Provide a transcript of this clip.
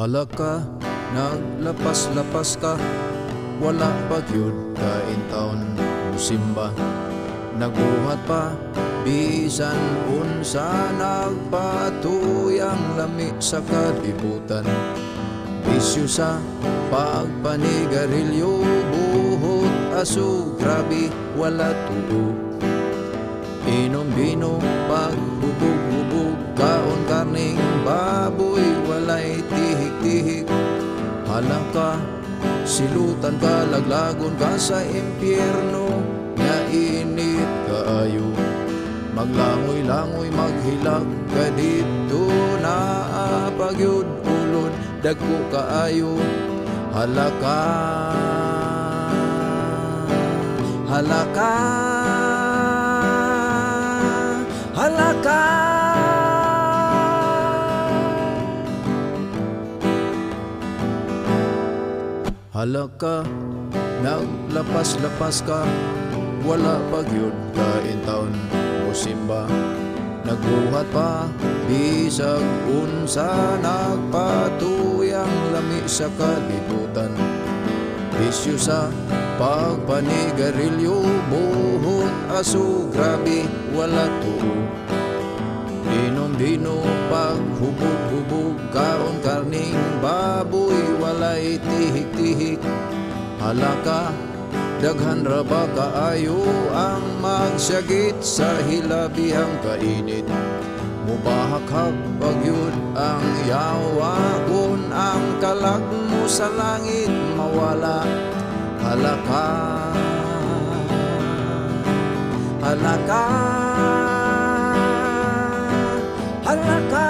Hala ka, naglapas-lapas ka, wala pa gyud ka in taon musimba. Naguhat pa, bisan unsa nagpatuyang lami sa kalibutan. Bisyo sa pagpanigarilyo, buhot aso, grabe wala tuo. Inom-bino, paghubog-hubog, kaon karning baboy, walay tihik-tihik. Halang ka, silutan ka, laglagon ka sa impyerno, nga init kaayo. Maglangoy-langoy, maghilag ka dito, naapagyod ulod, dagko kaayo. Halaka, halaka, halaka. Halaka, naglapas-lapas ka, wala pa gyud ka in taon musimba. Nagbuhat pa, bisag unsa nagpatuyang lami sa kalibutan. Bisyo sa pagpanigarilyo, buhot aso, grabe wala tuo. Inom-bino, paghubog-hubog, kaon karning baboy, walay tihik-tihik. Halaka, daghan ra ba kaayo ang magsyagit sa hilabihang kainit. Mubahak-hak pagyud ang yawagon, ang kalag mo sa langit mawala. Halaka, halaka, halaka.